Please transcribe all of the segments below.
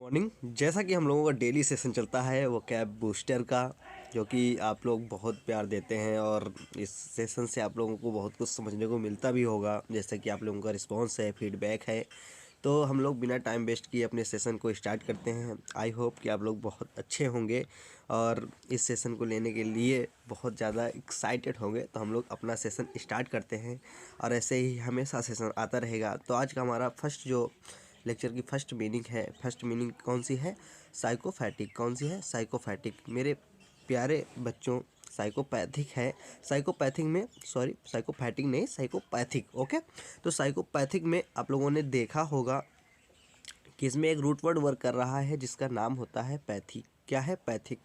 Morning. जैसा कि हम लोगों का डेली सेशन चलता है वो कैब बूस्टर का, जो कि आप लोग बहुत प्यार देते हैं और इस सेशन से आप लोगों को बहुत कुछ समझने को मिलता भी होगा। जैसा कि आप लोगों का रिस्पांस है, फीडबैक है, तो हम लोग बिना टाइम वेस्ट किए अपने सेशन को स्टार्ट करते हैं। आई होप कि आप लोग बहुत अच्छे होंगे और इस सेशन को लेने के लिए बहुत ज़्यादा एक्साइटेड होंगे। तो हम लोग अपना सेशन स्टार्ट करते हैं और ऐसे ही हमेशा सेशन आता रहेगा। तो आज का हमारा फर्स्ट जो लेक्चर की फर्स्ट मीनिंग है, फर्स्ट मीनिंग कौन सी है? साइकोफैटिक। कौन सी है? साइकोफैटिक। मेरे प्यारे बच्चों, साइकोपैथिक है। साइकोपैथिक में साइकोफैटिक नहीं, साइकोपैथिक। ओके, तो साइकोपैथिक में आप लोगों ने देखा होगा कि इसमें एक रूट वर्ड वर्क कर रहा है जिसका नाम होता है पैथी। क्या है? पैथिक।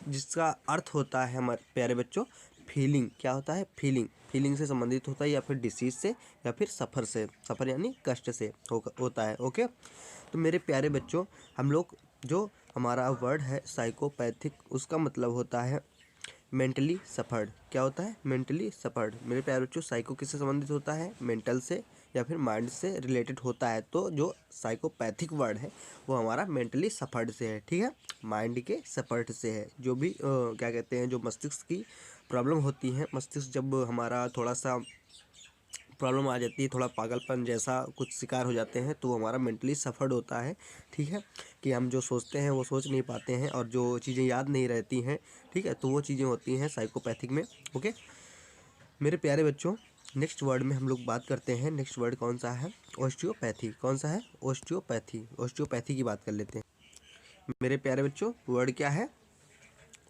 जिसका अर्थ होता है हमारे प्यारे बच्चों फीलिंग। क्या होता है? फीलिंग। फीलिंग से संबंधित होता है या फिर डिसीज से या फिर सफ़र से। सफ़र यानी कष्ट से होता है। ओके, तो मेरे प्यारे बच्चों, हम लोग जो हमारा वर्ड है साइकोपैथिक, उसका मतलब होता है मेंटली सफर्ड। क्या होता है? Mentally suffered. मेरे प्यारे बच्चों, साइको किससे संबंधित होता है? मेंटल से या फिर माइंड से रिलेटेड होता है। तो जो साइकोपैथिक वर्ड है वो हमारा मेंटली सफर्ड से है। ठीक है, माइंड के सफर्ड से है। जो भी क्या कहते हैं, जो मस्तिष्क की प्रॉब्लम होती है, मस्तिष्क जब हमारा थोड़ा सा प्रॉब्लम आ जाती है, थोड़ा पागलपन जैसा कुछ शिकार हो जाते हैं, तो वो हमारा मेंटली सफर्ड होता है। ठीक है, कि हम जो सोचते हैं वो सोच नहीं पाते हैं और जो चीज़ें याद नहीं रहती हैं। ठीक है, तो वो चीज़ें होती हैं साइकोपैथिक में। ओके मेरे प्यारे बच्चों, नेक्स्ट वर्ड में हम लोग बात करते हैं। नेक्स्ट वर्ड कौन सा है? ओस्टियोपैथी। कौन सा है? ओस्टियोपैथी। ओस्टियोपैथी की बात कर लेते हैं। मेरे प्यारे बच्चों, वर्ड क्या है?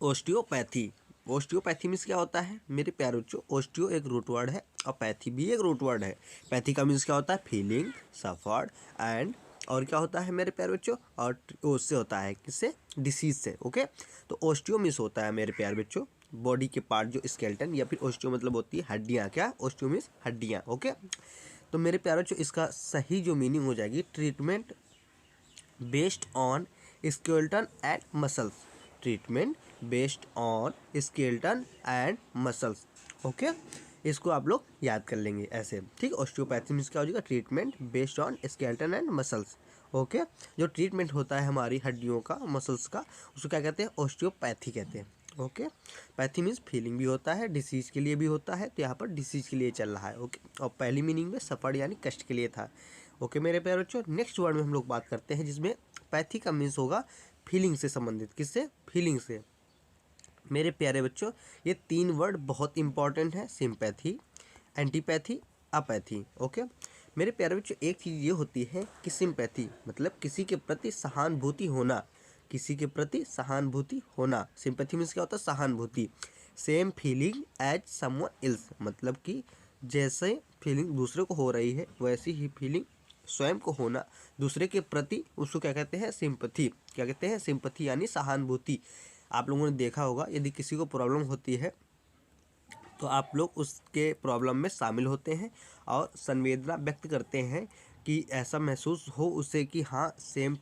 ओस्टियोपैथी। ओस्टियोपैथी मीन्स क्या होता है मेरे प्यारे बच्चों? ओस्टियो एक रूट वर्ड है और पैथी भी एक रूट वर्ड है। पैथी का मीन्स क्या होता है? फीलिंग, सफर्ड एंड, और क्या होता है मेरे प्यारे बच्चों? और उससे होता है किससे? डिसीज से। ओके, तो ओस्टियो मीन्स होता है मेरे प्यारे बच्चों बॉडी के पार्ट, जो स्केलेटन, या फिर ओस्टियो मतलब होती है हड्डियाँ। क्या? ओस्टियो मीन्स हड्डियाँ। ओके, तो मेरे प्यारे बच्चों, इसका सही जो मीनिंग हो जाएगी treatment based on skeleton and muscles. Treatment based on skeleton and muscles. Okay, इसको आप लोग याद कर लेंगे ऐसे। ठीक, ऑस्टियोपैथी मीन्स क्या हो जाएगा? Treatment based on skeleton and muscles. Okay, जो ट्रीटमेंट होता है हमारी हड्डियों का, मसल्स का, उसको क्या कहते हैं? ऑस्टियोपैथी कहते हैं। ओके, पैथी मीन्स फीलिंग भी होता है, डिसीज के लिए भी होता है, तो यहाँ पर डिसीज के लिए चल रहा है। ओके, और पहली मीनिंग में सफर यानी कष्ट के लिए था। ओके मेरे प्यारे बच्चों, नेक्स्ट वर्ड में हम लोग बात करते हैं जिसमें पैथी का मीन्स होगा फीलिंग से संबंधित। किससे? फीलिंग से। मेरे प्यारे बच्चों, ये तीन वर्ड बहुत इंपॉर्टेंट है। Sympathy, antipathy, apathy. ओके मेरे प्यारे बच्चों, एक चीज़ ये होती है कि सिंपैथी मतलब किसी के प्रति सहानुभूति होना। किसी के प्रति सहानुभूति होना। सिंपैथी मीन्स क्या होता है? सहानुभूति। Same feeling as someone else, मतलब कि जैसे फीलिंग दूसरे को हो रही है वैसी ही फीलिंग स्वयं को होना दूसरे के प्रति, उसको क्या कहते हैं? सिंपैथी। क्या कहते हैं? सिंपैथी यानी सहानुभूति। आप लोगों ने देखा होगा, यदि किसी को प्रॉब्लम होती है तो आप लोग उसके प्रॉब्लम में शामिल होते हैं और संवेदना व्यक्त करते हैं कि ऐसा महसूस हो उसे कि हाँ, सेम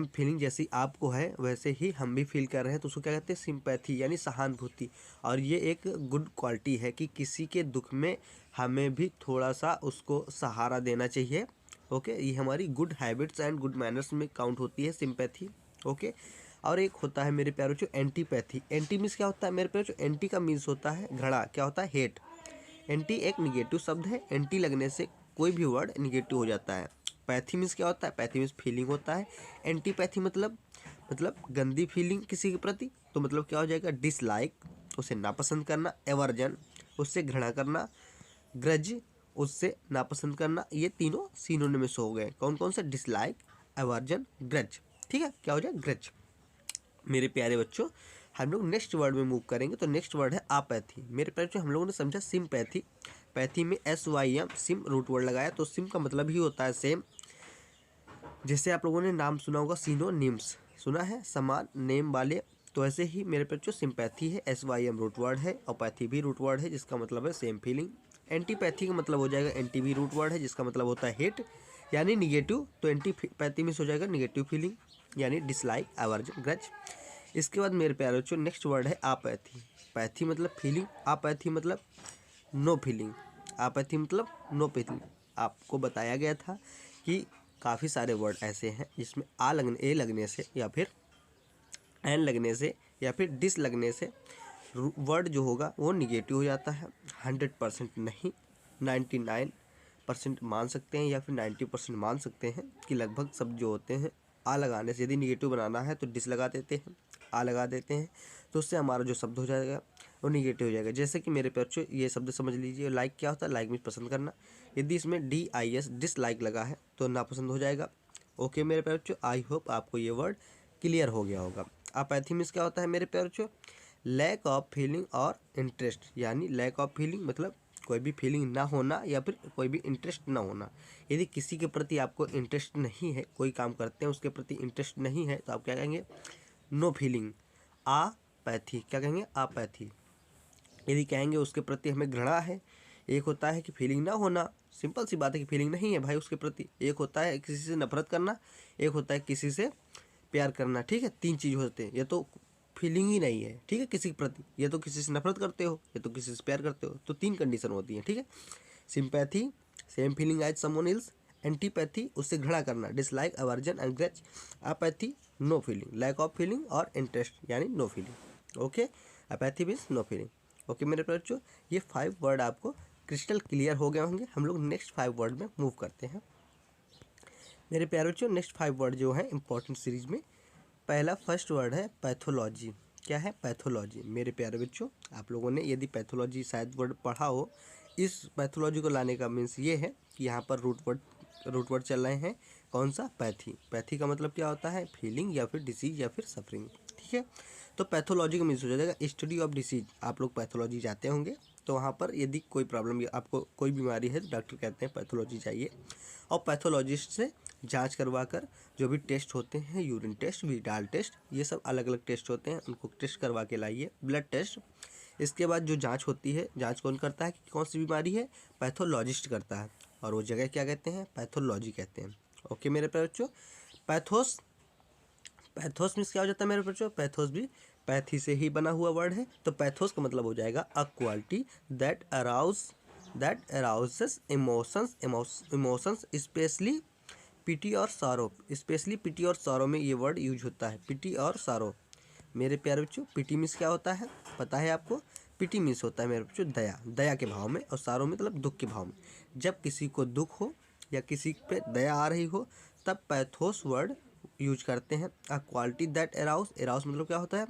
फीलिंग जैसी आपको है वैसे ही हम भी फील कर रहे हैं। तो उसको क्या कहते हैं? सिंपैथी यानी सहानुभूति। और ये एक गुड क्वालिटी है कि किसी के दुख में हमें भी थोड़ा सा उसको सहारा देना चाहिए। ओके, ये हमारी good habits and good manners में काउंट होती है सिंपैथी। ओके, और एक होता है मेरे प्यारे बच्चों एंटीपैथी। एंटी मीन्स क्या होता है मेरे प्यारे बच्चों? एंटी का मीन्स होता है घृणा। क्या होता है? हेट। एंटी एक निगेटिव शब्द है। एंटी लगने से कोई भी वर्ड निगेटिव हो जाता है। पैथी मीन्स क्या होता है? पैथी मीन्स फीलिंग होता है। एंटीपैथी मतलब गंदी फीलिंग किसी के प्रति, तो मतलब क्या हो जाएगा? डिसलाइक, उसे नापसंद करना। एवर्जन, उससे घृणा करना। ग्रज, उससे नापसंद करना। ये तीनों सिनोनिमस हो गए। कौन कौन से? Dislike, aversion, grudge. ठीक है, क्या हो जाए? ग्रज। मेरे प्यारे बच्चों, हम लोग नेक्स्ट वर्ड में मूव करेंगे। तो नेक्स्ट वर्ड है आपैथी। मेरे प्यारे बच्चों, हम लोगों ने समझा सिंपैथी। पैथी में SYM, सिम रूट वर्ड लगाया, तो सिम का मतलब ही होता है सेम। जैसे आप लोगों ने नाम सुना होगा सिनोनिम्स, सुना है, समान नेम वाले। तो ऐसे ही मेरे बच्चों सिंपैथी है, SYM रूट वर्ड है, और पैथी भी रूट वर्ड है जिसका मतलब है सेम फीलिंग। एंटीपैथी का मतलब हो जाएगा, एंटी भी रूट वर्ड है जिसका मतलब होता है हेट यानी निगेटिव। तो एंटीपैथी में हो जाएगा निगेटिव फीलिंग यानी डिसलाइक, एवर्जन, ग्रज। इसके बाद मेरे प्यारे बच्चों नेक्स्ट वर्ड है आपैथी। पैथी मतलब फीलिंग, आपैथी मतलब नो फीलिंग। आपैथी मतलब नो फीलिंग। आपको बताया गया था कि काफ़ी सारे वर्ड ऐसे हैं जिसमें ए लगने से या फिर एन लगने से या फिर डिस लगने से वर्ड जो होगा वो निगेटिव हो जाता है। 100% नहीं, 99% मान सकते हैं या फिर 90% मान सकते हैं कि लगभग सब जो होते हैं आ लगाने से, यदि निगेटिव बनाना है तो डिस लगा देते हैं, आ लगा देते हैं, तो उससे हमारा जो शब्द हो जाएगा वो निगेटिव हो जाएगा। जैसे कि मेरे बच्चों ये शब्द समझ लीजिए, लाइक क्या होता है, लाइक मीन्स पसंद करना, यदि इसमें DIS डिसलाइक लगा है तो नापसंद हो जाएगा। ओके मेरे बच्चों, आई होप आपको ये वर्ड क्लियर हो गया होगा। अपैथी मीन्स क्या होता है मेरे प्यारे बच्चों, लैक ऑफ फीलिंग और इंटरेस्ट, यानी लैक ऑफ फीलिंग मतलब कोई भी फीलिंग ना होना या फिर कोई भी इंटरेस्ट ना होना। यदि किसी के प्रति आपको इंटरेस्ट नहीं है, कोई काम करते हैं उसके प्रति इंटरेस्ट नहीं है, तो आप क्या कहेंगे, नो फीलिंग। अपैथी क्या कहेंगे, अपैथी। यदि कहेंगे उसके प्रति हमें घृणा है, एक होता है कि फीलिंग ना होना, सिंपल सी बात है कि फीलिंग नहीं है भाई उसके प्रति, एक होता है किसी से नफरत करना, एक होता है किसी से प्यार करना, ठीक है, 3 चीज़ होते हैं। ये तो फीलिंग ही नहीं है, ठीक है, किसी के प्रति, ये तो किसी से नफरत करते हो, ये तो किसी से प्यार करते हो, तो 3 कंडीशन होती हैं, ठीक है। Sympathy, same feeling as someone else. Antipathy, उससे घृणा करना, dislike, aversion and grudge. Apathy, no feeling, lack of feeling, और इंटरेस्ट यानी no feeling. Okay, apathy means no feeling. Okay मेरे बच्चों, ये 5 वर्ड आपको क्रिस्टल क्लियर हो गए होंगे। हम लोग नेक्स्ट 5 वर्ड में मूव करते हैं मेरे प्यारे बच्चों। नेक्स्ट 5 वर्ड जो है इंपॉर्टेंट सीरीज में, पहला फर्स्ट वर्ड है पैथोलॉजी। क्या है, पैथोलॉजी। मेरे प्यारे बच्चों, आप लोगों ने यदि पैथोलॉजी शायद वर्ड पढ़ा हो, इस पैथोलॉजी को लाने का मीन्स ये है कि यहाँ पर रूट वर्ड चल रहे हैं। कौन सा, पैथी। पैथी का मतलब क्या होता है, फीलिंग या फिर डिसीज या फिर सफरिंग, ठीक है। तो पैथोलॉजी का मीन्स हो जाएगा स्टडी ऑफ डिसीज। आप लोग पैथोलॉजी जाते होंगे तो वहाँ पर यदि कोई प्रॉब्लम या आपको कोई बीमारी है तो डॉक्टर कहते हैं पैथोलॉजी चाहिए, और पैथोलॉजिस्ट से जांच करवा कर जो भी टेस्ट होते हैं, यूरिन टेस्ट, विडाल टेस्ट, ये सब अलग अलग टेस्ट होते हैं, उनको टेस्ट करवा के लाइए, ब्लड टेस्ट। इसके बाद जो जांच होती है, जांच कौन करता है कि कौन सी बीमारी है, पैथोलॉजिस्ट करता है, और वो जगह क्या कहते हैं, पैथोलॉजी कहते हैं। ओके मेरे प्यारे बच्चों, पैथोस, पैथोस मीन्स क्या हो जाता है मेरे बच्चों, पैथोस भी पैथी से ही बना हुआ वर्ड है। तो पैथोस का मतलब हो जाएगा a quality that arouses emotions specially pity और सारो। स्पेशली पिटी और सारो में ये वर्ड यूज होता है, पिटी और सारो। मेरे प्यारे बच्चों, पिटी मीन्स क्या होता है पता है आपको, पिटी मीन्स होता है मेरे बच्चों दया, दया के भाव में, और सारो मतलब दुख के भाव में। जब किसी को दुख हो या किसी पे दया आ रही हो तब पैथोस वर्ड यूज करते हैं। अ क्वालिटी दैट एराउस मतलब क्या होता है,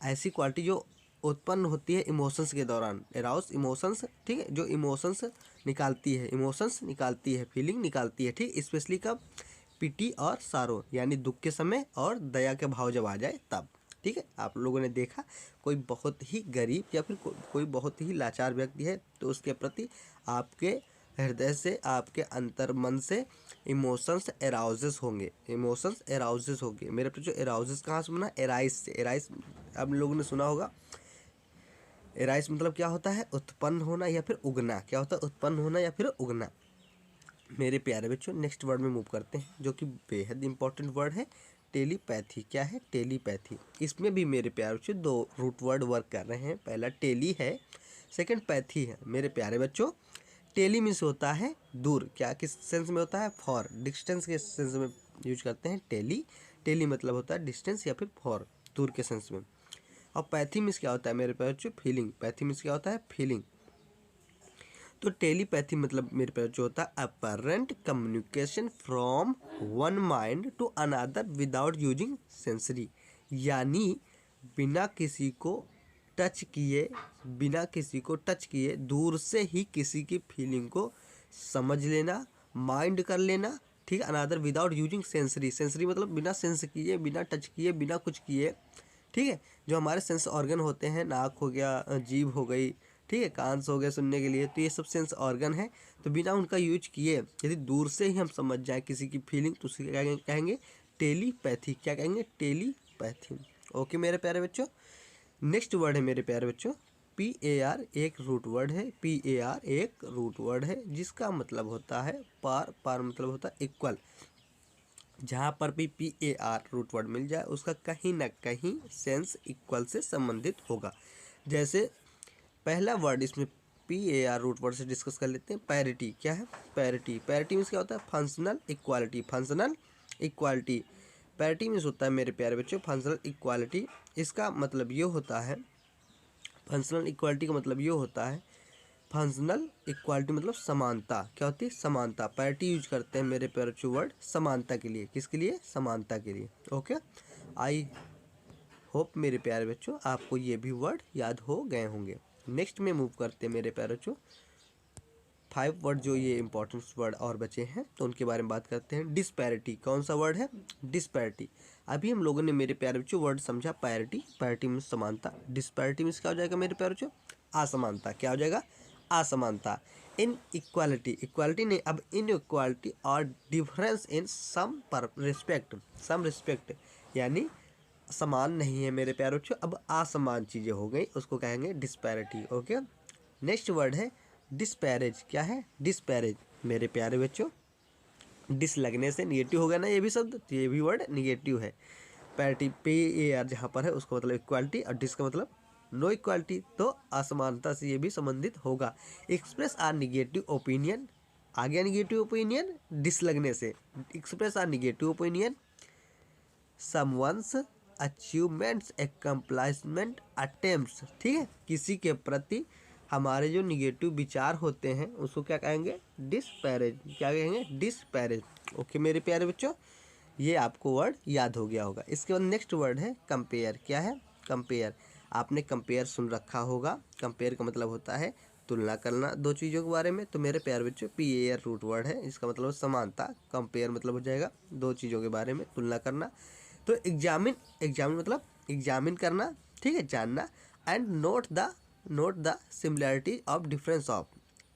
ऐसी क्वालिटी जो उत्पन्न होती है इमोशंस के दौरान। एराउस इमोशंस, ठीक है, जो इमोशंस निकालती है, फीलिंग निकालती है, ठीक। स्पेशली कब, पिटी और सारो यानी दुख के समय, और दया के भाव जब आ जाए तब, ठीक है। आप लोगों ने देखा कोई बहुत ही गरीब या फिर कोई बहुत ही लाचार व्यक्ति है तो उसके प्रति आपके हृदय से, आपके अंतर मन से इमोशंस एराउजेस होंगे। मेरे पे जो एराउजेस कहाँ से बना, एराइस से। एराइस आप लोगों ने सुना होगा, एराइस मतलब क्या होता है, उत्पन्न होना या फिर उगना। क्या होता है, उत्पन्न होना या फिर उगना। मेरे प्यारे बच्चों, नेक्स्ट वर्ड में मूव करते हैं जो कि बेहद इंपॉर्टेंट वर्ड है, टेलीपैथी। क्या है, टेलीपैथी। इसमें भी मेरे प्यारे बच्चों 2 रूट वर्ड वर्क कर रहे हैं, पहला टेली है, सेकंड पैथी है। मेरे प्यारे बच्चों, टेली मीन्स होता है दूर, क्या किस सेंस में होता है, फॉर, डिस्टेंस के सेंस में यूज करते हैं टेली। टेली मतलब होता है डिस्टेंस या फिर फॉर, दूर के सेंस में। और पैथी मीन्स क्या होता है मेरे प्यारे बच्चों, फीलिंग। पैथी मीन्स क्या होता है, फीलिंग। तो टेलीपैथी मतलब मेरे प्यारे जो होता है apparent communication from one mind to another without using sensory, यानी बिना किसी को टच किए दूर से ही किसी की फीलिंग को समझ लेना, माइंड कर लेना, ठीक है। अनदर विदाउट यूजिंग सेंसरी मतलब बिना सेंस किए, बिना टच किए, बिना कुछ किए, ठीक है। जो हमारे सेंस ऑर्गन होते हैं, नाक हो गया, जीभ हो गई, ठीक है, कान हो गया सुनने के लिए, तो ये सब सेंस ऑर्गन है। तो बिना उनका यूज किए यदि दूर से ही हम समझ जाए किसी की फीलिंग तो उसे क्या कहेंगे, टेलीपैथी। क्या कहेंगे, टेलीपैथी। ओके मेरे प्यारे बच्चों, नेक्स्ट वर्ड है मेरे प्यारे बच्चों PAR। एक रूट वर्ड है, PAR एक रूट वर्ड है जिसका मतलब होता है पार मतलब होता है इक्वल। जहाँ पर भी PAR रूट वर्ड मिल जाए उसका कहीं ना कहीं सेंस इक्वल से संबंधित होगा। जैसे पहला वर्ड इसमें PAR रूट वर्ड से डिस्कस कर लेते हैं। पैरिटी क्या है? पैरिटी, पैरिटी मीन्स क्या होता है? Functional equality, functional equality. Parity means होता है मेरे प्यारे बच्चों फंक्शनल इक्वालिटी। इसका मतलब ये होता है, फंक्शनल इक्वालिटी का मतलब ये होता है, फंक्शनल इक्वालिटी मतलब समानता। क्या होती है? समानता। पैरिटी यूज करते हैं मेरे प्यारे बच्चों वर्ड समानता के लिए। किसके लिए? समानता के लिए। ओके, आई होप मेरे प्यारे बच्चों आपको ये भी वर्ड याद हो गए होंगे। नेक्स्ट में मूव करते हैं मेरे प्यारे बच्चों 5 वर्ड जो ये इंपॉर्टेंट वर्ड और बचे हैं तो उनके बारे में बात करते हैं। डिस्पैरिटी कौन सा वर्ड है? डिस्पैरिटी। अभी हम लोगों ने मेरे प्यारे बच्चों वर्ड समझा पैरिटी, पैरिटी में समानता। डिस्पैरिटी में क्या हो जाएगा मेरे प्यारे बच्चों? असमानता। क्या हो जाएगा? असमानता। इन इक्वालिटी, इक्वालिटी नहीं, अब इन इक्वालिटी और डिफरेंस इन सम पर रिस्पेक्ट, सम रिस्पेक्ट यानी समान नहीं है मेरे प्यारे बच्चों, अब असमान चीज़ें हो गई, उसको कहेंगे डिस्पैरिटी। ओके, नेक्स्ट वर्ड है डिस्पैरेज। क्या है? डिस्पैरेज मेरे प्यारे बच्चों, डिस लगने से निगेटिव हो गया ना ये भी शब्द, तो ये भी वर्ड निगेटिव है। पैरिटी PAR जहाँ पर है उसका मतलब इक्वालिटी और डिस का मतलब नो इक्वालिटी, तो असमानता से ये भी संबंधित होगा। एक्सप्रेस आर निगेटिव ओपिनियन, आ गया निगेटिव ओपिनियन डिस लगने से। Express or negative opinion someone's achievements accomplishment attempts. ठीक है, किसी के प्रति हमारे जो निगेटिव विचार होते हैं उसको क्या कहेंगे? डिस्पैरेज। क्या कहेंगे? डिस्पैरेज। ओके मेरे प्यारे बच्चों, ये आपको वर्ड याद हो गया होगा। इसके बाद नेक्स्ट वर्ड है कंपेयर। क्या है? कंपेयर। आपने कंपेयर सुन रखा होगा। कंपेयर का मतलब होता है तुलना करना दो चीज़ों के बारे में। तो मेरे प्यारे बच्चों PAR रूट वर्ड है, इसका मतलब समानता। कंपेयर मतलब हो जाएगा दो चीज़ों के बारे में तुलना करना। तो एग्जामिन, एग्जामिन मतलब एग्जामिन करना, ठीक है, जानना। And note the similarity of difference of,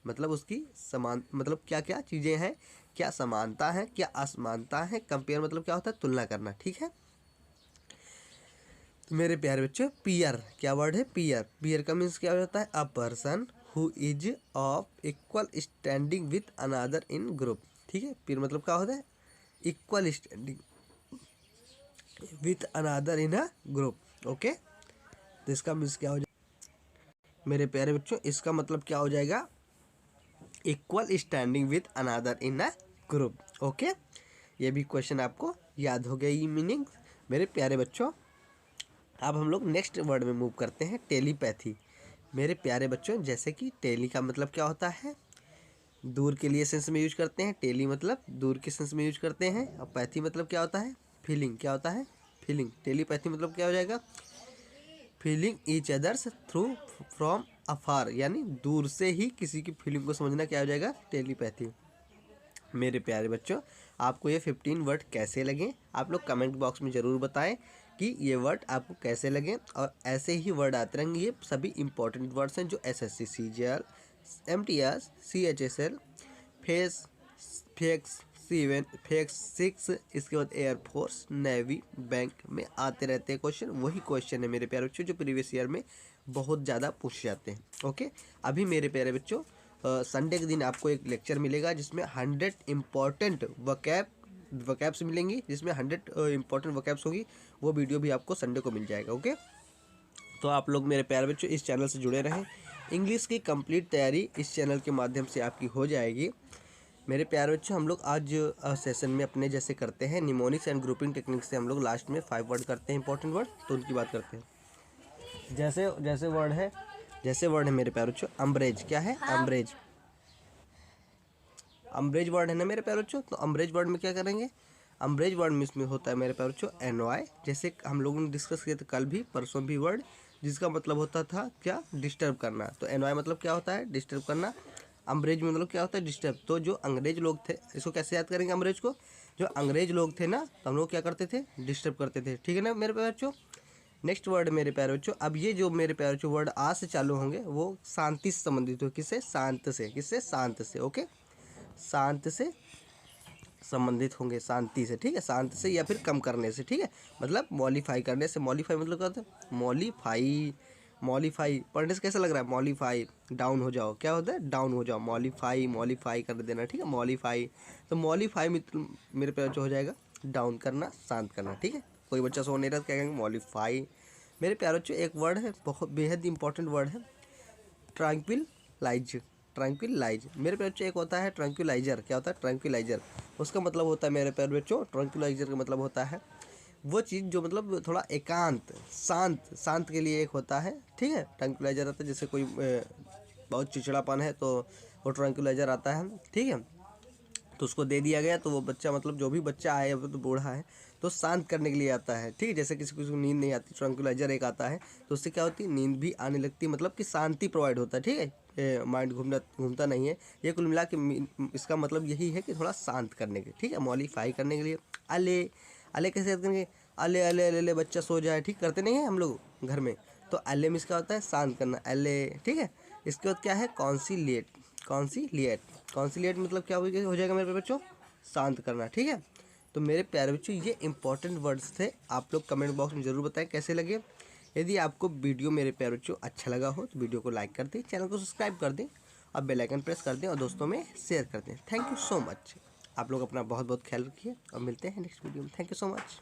मतलब उसकी समान, मतलब क्या क्या चीज़ें हैं, क्या समानता है क्या असमानता है। कंपेयर मतलब क्या होता है? तुलना करना। ठीक है, तो मेरे प्यारे बच्चों पीयर, क्या वर्ड है? पीयर। पीयर का मीन्स क्या होता है? A person who is of equal standing with another in group. ठीक है, पीयर मतलब क्या होता है? Equal standing with another in a group. Okay, तो इसका मीन्स क्या हो जाएगा मेरे प्यारे बच्चों? इसका मतलब क्या हो जाएगा? Equal standing with another in a group. Okay, ये भी क्वेश्चन आपको याद हो गया ये मीनिंग मेरे प्यारे बच्चों। अब हम लोग नेक्स्ट वर्ड में मूव करते हैं, टेलीपैथी। मेरे प्यारे बच्चों जैसे कि टेली का मतलब क्या होता है? दूर के लिए सेंस में यूज करते हैं। टेली मतलब दूर के सेंस में यूज करते हैं। और पैथी मतलब क्या होता है? फीलिंग। क्या होता है? फीलिंग। टेलीपैथी मतलब क्या हो जाएगा? Feeling each others through from afar, यानी दूर से ही किसी की फीलिंग को समझना क्या हो जाएगा? टेलीपैथी। मेरे प्यारे बच्चों आपको ये 15 वर्ड कैसे लगे आप लोग कमेंट बॉक्स में ज़रूर बताएं कि ये वर्ड आपको कैसे लगे। और ऐसे ही वर्ड आते रहेंगे, ये सभी इंपॉर्टेंट वर्ड्स हैं जो SSC CGL MTS CHSL face fakes fakes 6, इसके बाद एयरफोर्स नेवी बैंक में आते रहते हैं क्वेश्चन। वही क्वेश्चन है मेरे प्यारे बच्चों जो प्रीवियस ईयर में बहुत ज़्यादा पूछे जाते हैं। ओके, अभी मेरे प्यारे बच्चों संडे के दिन आपको एक लेक्चर मिलेगा जिसमें 100 इम्पॉर्टेंट वकैब्स मिलेंगी, जिसमें 100 इम्पॉर्टेंट वकैब्स होगी। वो वीडियो भी आपको संडे को मिल जाएगा। ओके, तो आप लोग मेरे प्यारे बच्चों इस चैनल से जुड़े रहें। इंग्लिश की कंप्लीट तैयारी इस चैनल के माध्यम से आपकी हो जाएगी। मेरे प्यारे बच्चों हम लोग आज सेशन में अपने जैसे करते हैं निमोनिक्स एंड ग्रुपिंग टेक्निक से हम लोग लास्ट में 5 वर्ड करते हैं इंपॉर्टेंट वर्ड, तो उनकी बात करते हैं। जैसे वर्ड है मेरे प्यारे बच्चों अम्ब्रेज। क्या है? अम्ब्रेज। अम्ब्रेज वर्ड है ना मेरे प्यारे बच्चों, तो अम्ब्रेज वर्ड में क्या करेंगे? अम्ब्रेज वर्ड में इसमें होता है मेरे प्यारे बच्चों एनवाय। जैसे हम लोगों ने डिस्कस किया था कल भी परसों भी वर्ड, जिसका मतलब होता था क्या? डिस्टर्ब करना। तो एनवाय मतलब क्या होता है? डिस्टर्ब करना। अम्ब्रेज में मतलब क्या होता है? डिस्टर्ब। तो जो अंग्रेज लोग थे, इसको कैसे याद करेंगे अंग्रेज को? जो अंग्रेज लोग थे ना, तो हम लोग क्या करते थे? डिस्टर्ब करते थे। ठीक है ना मेरे प्यारे बच्चों। नेक्स्ट वर्ड मेरे प्यारे बच्चों, अब ये जो मेरे प्यारे बच्चों वर्ड आ से चालू होंगे वो शांति से संबंधित हो। किससे? शांत से। किससे? शांत से। ओके, शांत से संबंधित होंगे, शांति से। ठीक है, शांत से या फिर कम करने से। ठीक है, मतलब मॉडिफाई करने से। मॉडिफाई मतलब क्या होता है? मॉडिफाई। मॉडिफाई पढ़ने से कैसा लग रहा है? मॉडिफाई, डाउन हो जाओ। क्या होता है? डाउन हो जाओ। मॉडिफाई कर देना। ठीक है, मॉडिफाई। तो मॉडिफाई मेरे पे जो हो जाएगा डाउन करना, शांत करना। ठीक है, कोई बच्चा सो नहीं रहा तो क्या कहेंगे? मॉडिफाई। मेरे प्यारे बच्चों एक वर्ड है बहुत बेहद इंपॉर्टेंट वर्ड है ट्रैंक्विल ट्रैंक्विलाइज मेरे प्यारे बच्चों एक होता है ट्रैंक्विलाइजर। क्या होता है? ट्रैंक्विलाइजर। उसका मतलब होता है मेरे प्यारे बच्चों, ट्रैंक्विलाइजर का मतलब होता है वो चीज़ जो मतलब थोड़ा एकांत शांत के लिए एक होता है, ठीक है। ट्रैंक्विलाइजर आता है, जैसे कोई बहुत चिड़चिड़ापन है तो वो ट्रैंक्विलाइजर आता है, ठीक है। तो उसको दे दिया गया तो वो बच्चा मतलब जो भी बच्चा आए वो तो बूढ़ा है तो शांत करने के लिए आता है, ठीक है। जैसे किसी को नींद नहीं आती, ट्रैंक्विलाइजर एक आता है तो उससे क्या होती है, नींद भी आने लगती है, मतलब कि शांति प्रोवाइड होता है, ठीक है। माइंड घूमता नहीं है। ये कुल मिला के इसका मतलब यही है कि थोड़ा शांत करने के, ठीक है, मॉडिफाई करने के लिए। अले अले कैसे याद करेंगे? अले अले अले अले बच्चा सो जाए, ठीक करते नहीं है हम लोग घर में। तो अले में इसका होता है शांत करना, अले, ठीक है। इसके बाद क्या है? कॉन्सिलिएट मतलब क्या हो जाएगा मेरे बच्चों? शांत करना, ठीक है। तो मेरे प्यारे बच्चों ये इंपॉर्टेंट वर्ड्स थे। आप लोग कमेंट बॉक्स में ज़रूर बताएं कैसे लगे। यदि आपको वीडियो मेरे प्यारे बच्चों अच्छा लगा हो तो वीडियो को लाइक कर दें, चैनल को सब्सक्राइब कर दें और बेल आइकन प्रेस कर दें और दोस्तों में शेयर कर दें। Thank you so much. आप लोग अपना बहुत बहुत ख्याल रखिए और मिलते हैं नेक्स्ट वीडियो में। Thank you so much.